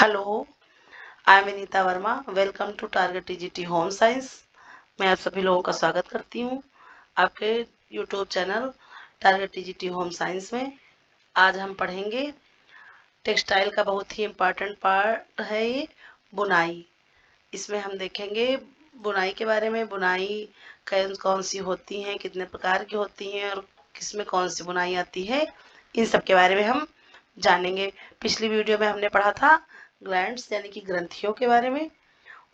Hello, I am Vinita Verma. Welcome to target TGT home science. मैं आप सभी लोगों का स्वागत करती हूँ आपके YouTube channel target TGT home science में। आज हम पढ़ेंगे टेक्सटाइल का बहुत ही इम्पोर्टेंट पार्ट है ये बुनाई। इसमें हम देखेंगे बुनाई के बारे में, बुनाई कौन कौन सी होती हैं, कितने प्रकार की होती हैं और किसमें कौन सी बुनाई आती है, इन सब के बारे में हम जानेंगे। पिछली वीडियो में हमने पढ़ा था ग्लैंड्स यानी कि ग्रंथियों के बारे में।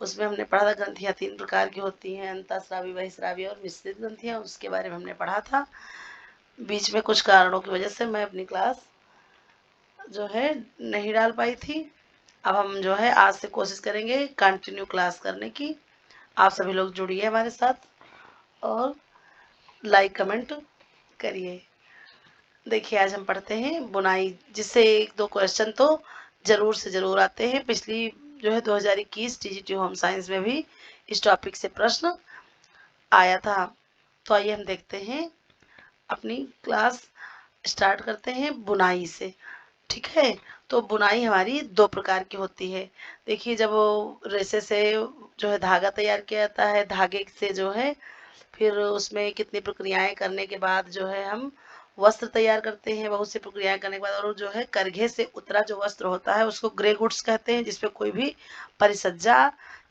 उसमें हमने पढ़ा था ग्रंथियां 3 प्रकार की होती हैं, अंतःस्रावी, बहिःस्रावी और मिश्रित ग्रंथियां। उसके बारे में हमने पढ़ा था। बीच में कुछ कारणों की वजह से मैं अपनी क्लास जो है नहीं डाल पाई थी। अब हम जो है आज से कोशिश करेंगे कंटिन्यू क्लास करने की। आप सभी लोग जुड़िए हमारे साथ और लाइक कमेंट करिए। देखिए आज हम पढ़ते हैं बुनाई, जिससे 1-2 क्वेश्चन तो जरूर से जरूर आते हैं। पिछली जो है 2021 टीजीटी होम साइंस में भी इस टॉपिक से प्रश्न आया था। तो आइए हम देखते हैं, अपनी क्लास स्टार्ट करते हैं बुनाई से। ठीक है, तो बुनाई हमारी 2 प्रकार की होती है। देखिए जब वो रेसे से जो है धागा तैयार किया जाता है, धागे से जो है फिर उसमें कितनी प्रक्रियाएं करने के बाद जो है हम वस्त्र तैयार करते हैं। बहुत सी प्रक्रियाएं करने के बाद और जो है करघे से उतरा जो वस्त्र होता है उसको ग्रे गुड्स कहते हैं, जिसपे कोई भी परिसज्जा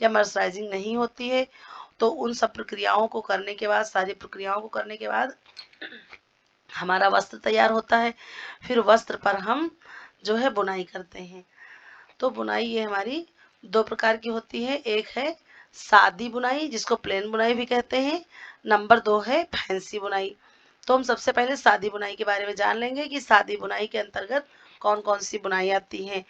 या मर्सराइजिंग नहीं होती है। तो उन सब प्रक्रियाओं को करने के बाद, सारी प्रक्रियाओं को करने के बाद हमारा वस्त्र तैयार होता है। फिर वस्त्र पर हम जो है बुनाई करते हैं। तो बुनाई ये हमारी 2 प्रकार की होती है। एक है सादी बुनाई, जिसको प्लेन बुनाई भी कहते हैं। नंबर 2 है फैंसी बुनाई। तो हम सबसे पहले सादी बुनाई के बारे में जान लेंगे कि सादी बुनाई के अंतर्गत कौन कौन सी बुनाई आती हैं।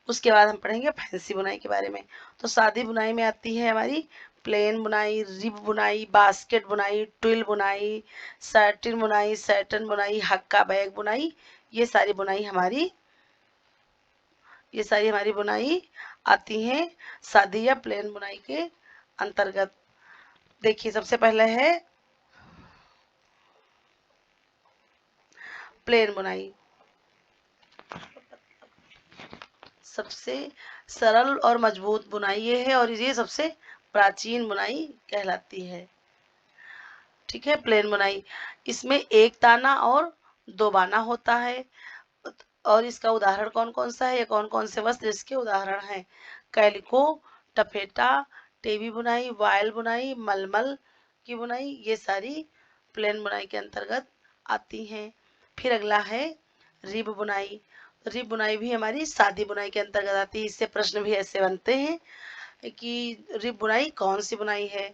उसके बाद हम पढ़ेंगे फैंसी बुनाई के बारे में। तो सादी बुनाई में आती है हमारी प्लेन बुनाई, रिब बुनाई, बास्केट बुनाई, ट्विल बुनाई, सैटिन बुनाई, सैटन बुनाई, हक्का बैग बुनाई। ये सारी हमारी बुनाई आती हैं सादी या प्लेन बुनाई के अंतर्गत। देखिए सबसे पहले है प्लेन बुनाई। सबसे सरल और मजबूत बुनाई ये है और ये सबसे प्राचीन बुनाई कहलाती है। ठीक है, प्लेन बुनाई, इसमें एक ताना और 2 बाना होता है। और इसका उदाहरण कौन कौन सा है या कौन कौन से वस्त्र इसके उदाहरण हैं? कैलिको, टफेटा, टेबी बुनाई, वायल बुनाई, मलमल की बुनाई, ये सारी प्लेन बुनाई के अंतर्गत आती हैं। फिर अगला है रिब बुनाई। रिब बुनाई भी हमारी सादी बुनाई के अंतर्गत आती है। इससे प्रश्न भी ऐसे बनते हैं कि रिब बुनाई कौन सी बुनाई है।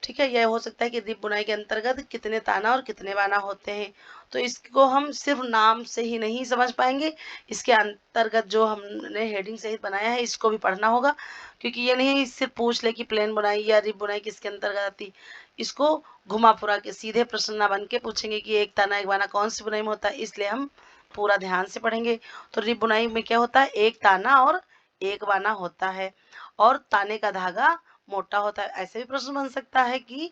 ठीक है, यह हो सकता है कि रिब बुनाई के अंतर्गत कितने ताना और कितने बाना होते हैं। तो इसको हम सिर्फ नाम से ही नहीं समझ पाएंगे, इसके अंतर्गत जो हमने हेडिंग सहित बनाया है इसको भी पढ़ना होगा। क्योंकि ये नहीं सिर्फ पूछ ले कि प्लेन बुनाई या रिब बुनाई किसके अंतर्गत आती, इसको घुमा फिरा के सीधे प्रश्न ना बन के पूछेंगे कि एक ताना एक बाना कौन सी बुनाई में होता है, इसलिए हम पूरा ध्यान से पढ़ेंगे। तो रिब बुनाई में क्या होता है, एक ताना और एक बाना होता है और ताने का धागा मोटा होता है। ऐसे भी प्रश्न बन सकता है कि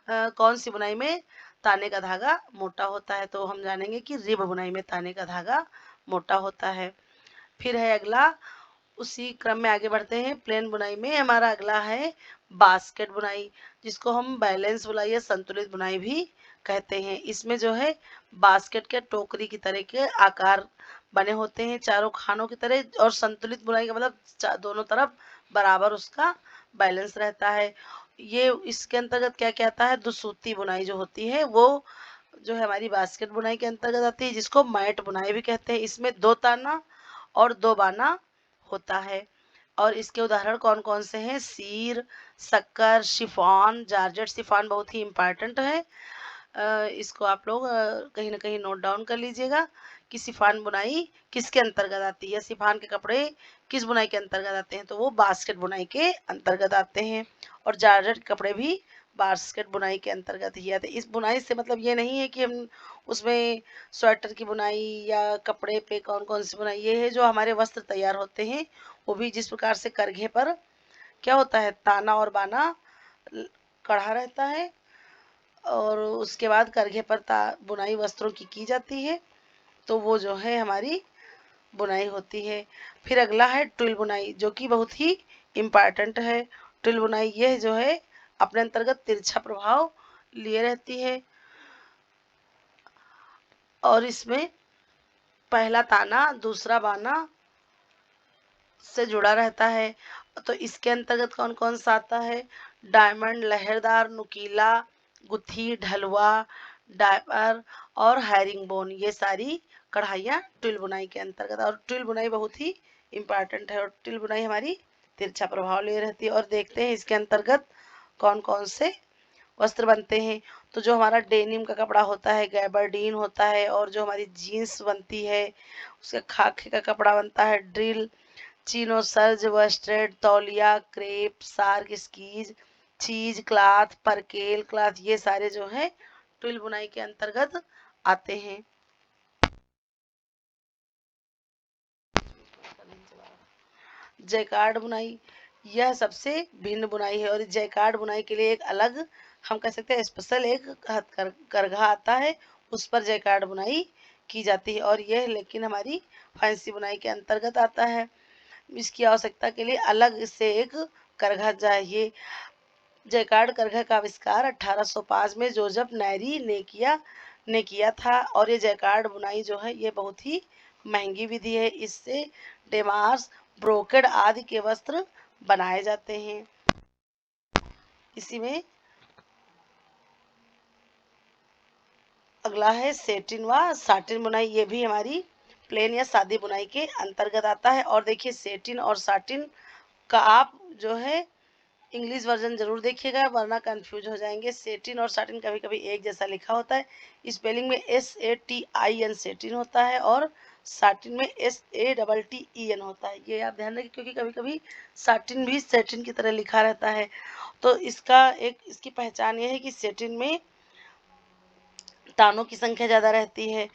कौन सी बुनाई में ताने का धागा मोटा होता है, तो हम जानेंगे कि रिब बुनाई में ताने का धागा मोटा होता है। फिर है अगला, उसी क्रम में आगे बढ़ते हैं। प्लेन बुनाई में हमारा अगला है बास्केट बुनाई, जिसको हम बैलेंस बुनाई या संतुलित बुनाई भी कहते हैं। इसमें जो है बास्केट के टोकरी की तरह के आकार बने होते हैं चारों खानों की तरह, और संतुलित बुनाई का मतलब दोनों तरफ बराबर उसका बैलेंस रहता है। ये इसके अंतर्गत क्या क्या आता है, दुसूती बुनाई जो होती है वो जो है हमारी बास्केट बुनाई के अंतर्गत आती है, जिसको मैट बुनाई भी कहते हैं। इसमें 2 ताना और 2 बाना होता है। और इसके उदाहरण कौन कौन से हैं, सीर, शक्कर, शिफॉन, जारजेट। शिफॉन बहुत ही इम्पोर्टेंट है, इसको आप लोग कहीं ना कहीं नोट डाउन कर लीजिएगा कि शिफॉन बुनाई किसके अंतर्गत आती है, शिफॉन के कपड़े किस बुनाई के अंतर्गत आते हैं, तो वो बास्केट बुनाई के अंतर्गत आते हैं। और जारजेट कपड़े भी बास्केट बुनाई के अंतर्गत ही आते हैं। इस बुनाई से मतलब ये नहीं है कि हम उसमें स्वेटर की बुनाई या कपड़े पे कौन कौन सी बुनाई, ये है जो हमारे वस्त्र तैयार होते हैं वो भी जिस प्रकार से करघे पर क्या होता है, ताना और बाना कढ़ा रहता है और उसके बाद करघे पर बुनाई वस्त्रों की जाती है, तो वो जो है हमारी बुनाई होती है। फिर अगला है ट्विल बुनाई, जो कि बहुत ही इम्पॉर्टेंट है। ट्विल बुनाई यह जो है अपने अंतर्गत तिरछा प्रभाव लिए रहती है और इसमें पहला ताना दूसरा बाना से जुड़ा रहता है। तो इसके अंतर्गत कौन कौन सा आता है? डायमंड, लहरदार, नुकीला, गुत्थी, ढलुआ, डायपर और हैरिंग बोन, ये सारी कढ़ाइयाँ ट्विल बुनाई के अंतर्गत। और ट्विल बुनाई बहुत ही इम्पॉर्टेंट है और ट्विल बुनाई हमारी तिरछा प्रभाव ले रहती है। और देखते हैं इसके अंतर्गत कौन कौन से वस्त्र बनते हैं। तो जो हमारा डेनिम का कपड़ा होता है, गैबर्डीन होता है, और जो हमारी जीन्स बनती है उसका खाकी का कपड़ा बनता है, ड्रिल, चीनो सर्ज, वस्ट्रेड, तौलिया, क्रेप, सार्क, स्कीज, चीज क्लाथ, परकेल क्लाथ, ये सारे जो है ट्विल बुनाई के अंतर्गत आते हैं। जैकार्ड बुनाई यह सबसे भिन्न बुनाई है और जैकार्ड बुनाई के लिए एक अलग, हम कह सकते हैं स्पेशल एक करघा आता है, उस पर जैकार्ड बुनाई की जाती है और यह लेकिन हमारी फैंसी बुनाई के अंतर्गत आता है। इसकी आवश्यकता के लिए अलग से एक करघा चाहिए। जैकार्ड करघा का आविष्कार 1805 में जोसेफ नैरी ने किया था और ये जैकार्ड बुनाई जो है ये बहुत ही महंगी विधि है। इससे डेमार्स, ब्रोकेड आदि के वस्त्र बनाए जाते हैं। इसी में अगला है सेटिन व साटिन बुनाई, ये भी हमारी प्लेन या सादी बुनाई के अंतर्गत आता है। और देखिए सेटिन और साटिन का आप जो है इंग्लिश वर्जन जरूर देखिएगा वरना कंफ्यूज हो जाएंगे। सेटिन और साटिन कभी कभी एक जैसा लिखा होता है, स्पेलिंग में SATIN सेटिन होता है और साटिन में SATTEN होता है। ये आप ध्यान रखिए क्योंकि कभी कभी साटिन भी सेटिन की तरह लिखा रहता है। तो इसकी पहचान ये है कि सेटिन में तानों की संख्या ज़्यादा रहती है,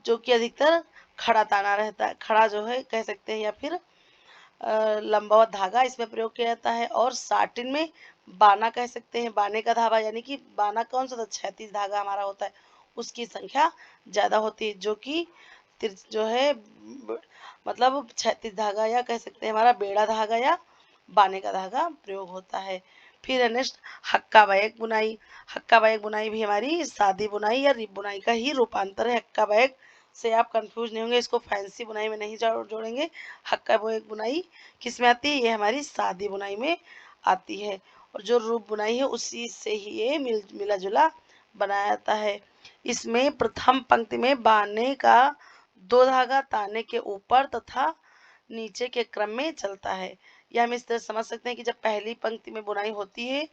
जो कि अधिकतर खड़ा ताना रहता है, खड़ा जो है कह सकते हैं, या फिर लंबवत धागा इसमें प्रयोग किया जाता है। और साटिन में बाना कह सकते हैं, बाने का धागा, यानी कि बाना कौन सा था, 36 धागा हमारा होता है, उसकी संख्या ज़्यादा होती है, जो कि जो है मतलब 36 धागा या कह सकते हैं हमारा बेड़ा धागा या बाने का धागा प्रयोग होता है। फिर है नेक्स्ट हक्का बैग बुनाई। हक्का बैग बुनाई भी हमारी सादी बुनाई या रिब बुनाई का ही रूपांतर है। हक्का बैग से आप कंफ्यूज नहीं होंगे, इसको फैंसी बुनाई में नहीं जोड़ेंगे। हक्का बैग बुनाई किस में आती है? ये हमारी सादी बुनाई में आती है और जो रूप बुनाई है उसी से ही ये मिला जुला बनाया जाता है। इसमें प्रथम पंक्ति में बाने का 2 धागा ताने के ऊपर तथा नीचे के क्रम में चलता है। यह हम इस तरह समझ सकते हैं कि जब पहली पंक्ति में बुनाई होती है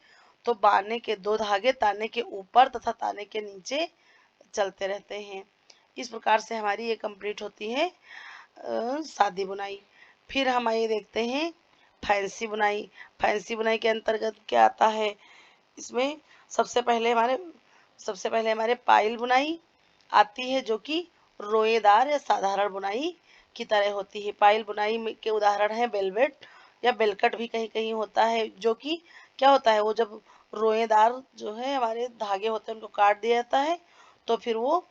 तो बाने के 2 धागे ताने के ऊपर तथा ताने के नीचे चलते रहते हैं। इस प्रकार से हमारी ये कंप्लीट होती है सादी बुनाई। फिर हम ये देखते हैं फैंसी बुनाई। फैंसी बुनाई के अंतर्गत क्या आता है? इसमें सबसे पहले हमारे पायल बुनाई आती है, जो कि रोएदार या साधारण बुनाई की तरह होती है। पायल बुनाई के उदाहरण है वेलवेट या बेलकट भी कहीं कहीं होता है, जो कि क्या होता है, वो जब रोएदार जो है हमारे धागे होते हैं उनको काट दिया जाता है तो फिर वो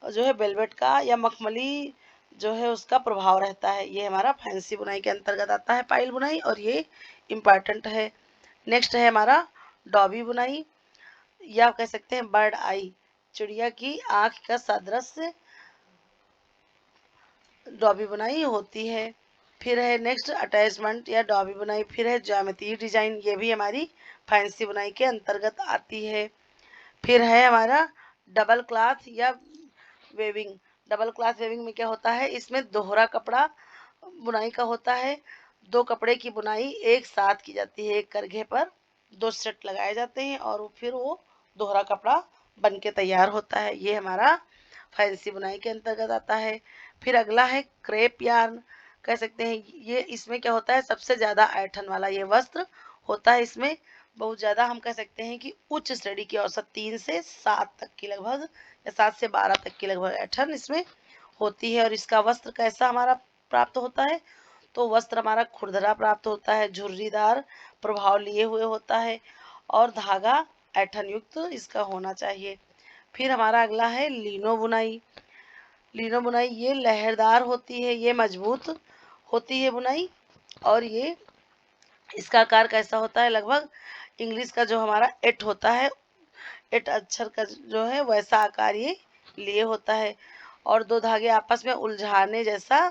जो है वेलवेट का या मखमली जो है उसका प्रभाव रहता है। ये हमारा फैंसी बुनाई के अंतर्गत आता है पायल बुनाई और ये इम्पॉर्टेंट है। नेक्स्ट है हमारा डॉबी बुनाई या कह सकते हैं बर्ड आई, चिड़िया की आंख का सादृश्य डॉबी बुनाई होती है। फिर है नेक्स्ट अटैचमेंट या डॉबी बुनाई। फिर है ज्यामितीय डिजाइन, ये भी हमारी फैंसी बुनाई के अंतर्गत आती है। फिर है हमारा डबल क्लॉथ या वेविंग। डबल क्लॉथ वेविंग में क्या होता है? इसमें दोहरा कपड़ा बुनाई का होता है। 2 कपड़े की बुनाई एक साथ की जाती है, एक करघे पर 2 सेट लगाए जाते हैं और फिर वो दोहरा कपड़ा बन के तैयार होता है। ये हमारा फैंसी बुनाई के अंतर्गत आता है। फिर अगला है क्रेप यार्न, कह सकते हैं ये इसमें क्या होता है? सबसे ज़्यादा ऐंठन वाला ये वस्त्र होता है। इसमें बहुत ज़्यादा हम कह सकते हैं कि उच्च श्रेणी की औसत 3 से 7 तक की लगभग या 7 से 12 तक की लगभग ऐंठन इसमें होती है। और इसका वस्त्र कैसा हमारा प्राप्त होता है? तो वस्त्र हमारा खुरदरा प्राप्त होता है, झुर्रीदार प्रभाव लिए हुए होता है और धागा ऐंठन युक्त इसका होना चाहिए। फिर हमारा अगला है लीनो बुनाई। लीनो बुनाई ये लहरदार होती है, ये मजबूत होती है बुनाई, और ये इसका आकार कैसा होता है, लगभग इंग्लिश का जो हमारा एट होता है, एट अक्षर का जो है वैसा आकार ये लिए होता है, और दो धागे आपस में उलझाने जैसा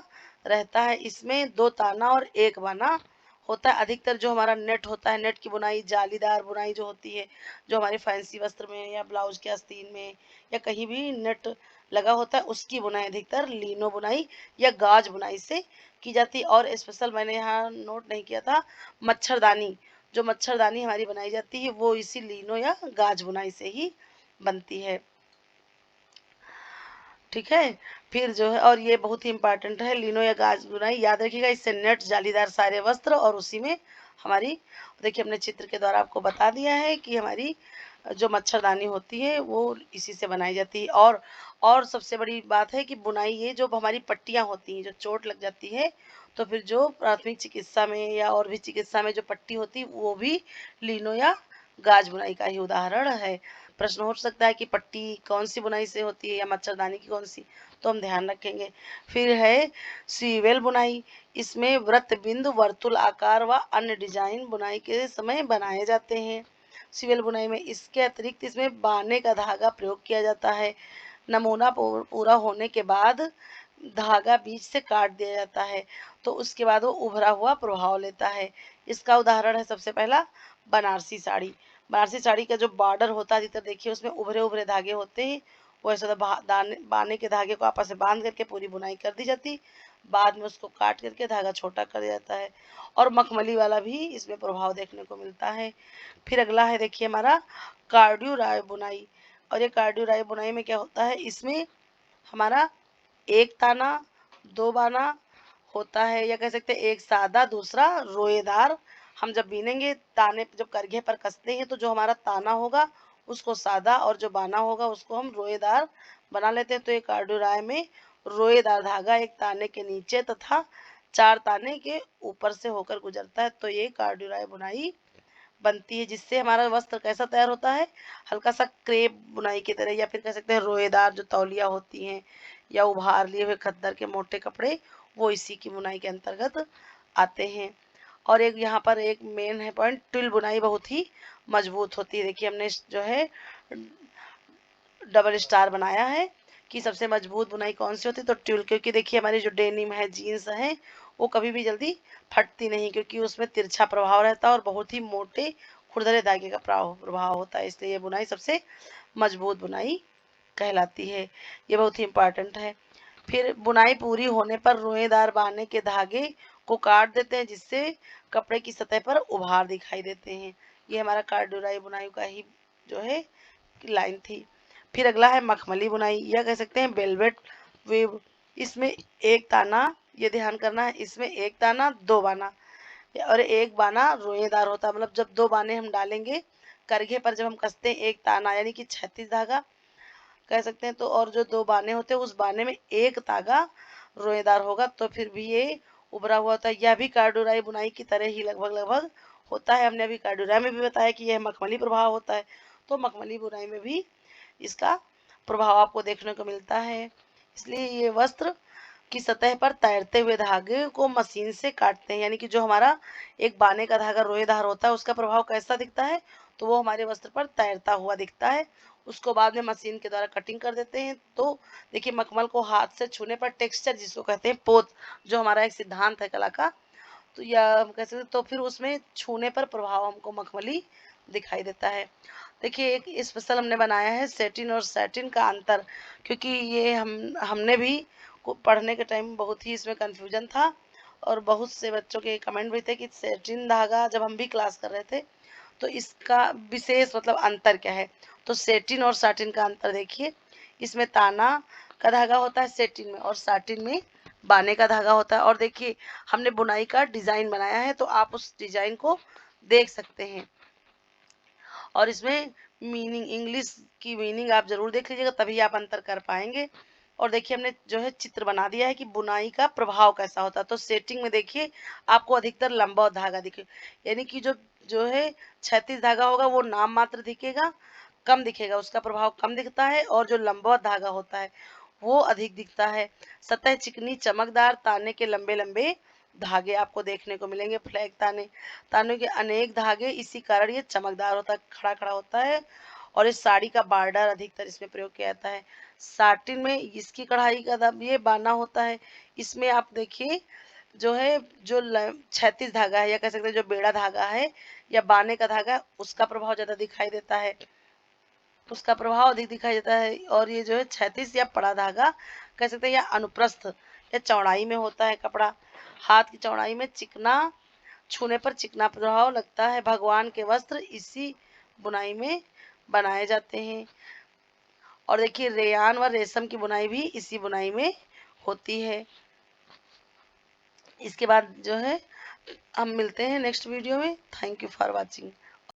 रहता है। इसमें दो ताना और एक बाना होता है। अधिकतर जो हमारा नेट होता है, नेट की बुनाई, जालीदार बुनाई जो होती है, जो हमारे फैंसी वस्त्र में या ब्लाउज के आस्तीन में या कहीं भी नेट लगा होता है, उसकी बुनाई अधिकतर लीनो बुनाई या गाज बुनाई से की जाती है। और स्पेशल मैंने यहाँ नोट नहीं किया था, मच्छरदानी, जो मच्छरदानी हमारी बनाई जाती है वो इसी लीनो या गाज बुनाई से ही बनती है। ठीक है, फिर जो है, और ये बहुत ही इंपॉर्टेंट है, लीनो या गाज बुनाई याद रखिएगा, इससे नेट, जालीदार सारे वस्त्र, और उसी में हमारी, देखिए हमने चित्र के द्वारा आपको बता दिया है कि हमारी जो मच्छरदानी होती है वो इसी से बनाई जाती है। और सबसे बड़ी बात है कि बुनाई, ये जो हमारी पट्टियां होती हैं, जो चोट लग जाती है, तो फिर जो प्राथमिक चिकित्सा में या और भी चिकित्सा में जो पट्टी होती है वो भी लीनो या गाज बुनाई का ही उदाहरण है। प्रश्न हो सकता है कि पट्टी कौन सी बुनाई से होती है या मच्छरदानी की कौन सी, तो हम ध्यान रखेंगे। फिर है सीवेल बुनाई, इसमें वृत्त, बिंदु, वर्तुल आकार व अन्य डिजाइन बुनाई के समय बनाए जाते हैं। सिविल बुनाई में इसके अतिरिक्त इसमें बाने का धागा प्रयोग किया जाता है। नमूना पूरा होने के बाद धागा बीच से काट दिया जाता है, तो उसके बाद वो उभरा हुआ प्रभाव लेता है। इसका उदाहरण है सबसे पहला बनारसी साड़ी। बनारसी साड़ी का जो बॉर्डर होता है, अधिकतर देखिए उसमें उभरे उभरे धागे होते हैं, वो ऐसा बाने के धागे को आपस में बांध करके पूरी बुनाई कर दी जाती, बाद में उसको काट करके धागा छोटा कर दिया जाता है, और मखमली वाला भी इसमें प्रभाव देखने को मिलता है। फिर अगला है, देखिए हमारा कार्ड्यूराय बुनाई, और ये कार्ड्यूराय बुनाई में क्या होता है, इसमें हमारा एक ताना, दो बाना होता है, या कह सकते हैं एक सादा, दूसरा रोएदार। हम जब बीनेंगे, ताने जब करघे पर कसते हैं, तो जो हमारा ताना होगा उसको सादा, और जो बाना होगा उसको हम रोएदार बना लेते हैं। तो ये कार्ड्यूराय में रोएदार धागा एक ताने के नीचे तथा चार ताने के ऊपर से होकर गुजरता है, तो ये कार्ड्यूराय बुनाई बनती है, जिससे हमारा वस्त्र कैसा तैयार होता है, हल्का सा क्रेप बुनाई की तरह, या फिर कह सकते हैं रोएदार जो तौलिया होती हैं या उभार लिए हुए खद्दर के मोटे कपड़े, वो इसी की बुनाई के अंतर्गत आते हैं। और एक यहाँ पर एक मेन है पॉइंट, ट्विल बुनाई बहुत ही मजबूत होती है। देखिए हमने जो है डबल स्टार बनाया है कि सबसे मजबूत बुनाई कौन सी होती है, तो ट्विल, क्योंकि देखिए हमारी जो डेनिम है, जीन्स है, वो कभी भी जल्दी फटती नहीं, क्योंकि उसमें तिरछा प्रभाव रहता है और बहुत ही मोटे खुरदरे धागे का प्रभाव होता है, इसलिए ये बुनाई सबसे मजबूत बुनाई कहलाती है। ये बहुत ही इंपॉर्टेंट है। फिर बुनाई पूरी होने पर रोएदार बाने के धागे को काट देते हैं, जिससे कपड़े की सतह पर उभार दिखाई देते हैं। ये हमारा कार्डुराई बुनाई का ही जो है लाइन थी। फिर अगला है मखमली बुनाई, या कह सकते हैं वेलवेट वेव। इसमें एक ताना, ये ध्यान करना है, इसमें एक ताना, दो बाना, और एक बाना रोएदार होता है, मतलब जब दो बाने हम डालेंगे करघे पर, जब हम कसते हैं एक ताना यानी कि 36 धागा कह सकते हैं, तो और जो दो बाने होते हैं उस बाने में एक तागा रोएदार होगा, तो फिर भी ये उभरा हुआ होता है। यह भी कार्डुराई बुनाई की तरह ही लगभग लगभग होता है। हमने अभी कार्डुराई में भी बताया कि यह मखमली प्रभाव होता है, तो मखमली बुनाई में भी इसका प्रभाव आपको देखने को मिलता है। इसलिए ये वस्त्र की सतह पर तैरते हुए धागे को मशीन से काटते हैं, यानी कि जो हमारा एक बाने का धागा रोएदार होता है उसका प्रभाव कैसा दिखता है, तो वो हमारे वस्त्र पर तैरता हुआ दिखता है। उसको बाद में मशीन के द्वारा कटिंग कर देते हैं। तो देखिए मखमल को हाथ से छूने पर टेक्सचर जिसको कहते हैं पोत, जो हमारा एक सिद्धांत है कला का, तो या हम कह सकते, तो फिर उसमें छूने पर प्रभाव हमको मखमली दिखाई देता है। देखिए एक स्पेशल हमने बनाया है सेटिन और सैटिन का अंतर, क्योंकि ये हमने भी को पढ़ने के टाइम बहुत ही इसमें कंफ्यूजन था, और बहुत से बच्चों के कमेंट भी थे कि सेटिन धागा, जब हम भी क्लास कर रहे थे तो इसका विशेष मतलब अंतर क्या है। तो सेटिन और साटिन का अंतर देखिए, इसमें ताना का धागा होता है सेटिन में, और साटिन में बाने का धागा होता है। और देखिए हमने बुनाई का डिजाइन बनाया है, तो आप उस डिजाइन को देख सकते हैं, और इसमें मीनिंग, इंग्लिश की मीनिंग आप जरूर देख लीजिएगा, तभी आप अंतर कर पाएंगे। और देखिए हमने जो है चित्र बना दिया है कि बुनाई का प्रभाव कैसा होता है। तो सेटिंग में देखिए आपको अधिकतर लंबा धागा दिखे, यानी कि जो जो है 36 धागा होगा वो नाम मात्र दिखेगा, कम दिखेगा, उसका प्रभाव कम दिखता है, और जो लंबा धागा होता है वो अधिक दिखता है। सतह चिकनी चमकदार, ताने के लंबे लंबे धागे आपको देखने को मिलेंगे, फ्लैग ताने। तानों के अनेक धागे, इसी कारण ये चमकदार होता है, खड़ा खड़ा होता है। और इस साड़ी का बॉर्डर अधिकतर इसमें प्रयोग किया जाता है। साटिन में इसकी कढ़ाई का ये बाना होता है। इसमें आप देखिए जो है, जो 36 धागा है, या कह सकते हैं जो बेड़ा धागा है या बाने का धागा, उसका प्रभाव ज्यादा दिखाई देता है, उसका प्रभाव अधिक दिखाई देता है। और ये जो है 36 या पड़ा धागा कह सकते हैं, या अनुप्रस्थ या चौड़ाई में होता है कपड़ा। हाथ की चौड़ाई में चिकना, छूने पर चिकना प्रभाव लगता है। भगवान के वस्त्र इसी बुनाई में बनाए जाते हैं। और देखिए रेयान व रेशम की बुनाई भी इसी बुनाई में होती है। इसके बाद जो है हम मिलते हैं नेक्स्ट वीडियो में। Thank you for watching.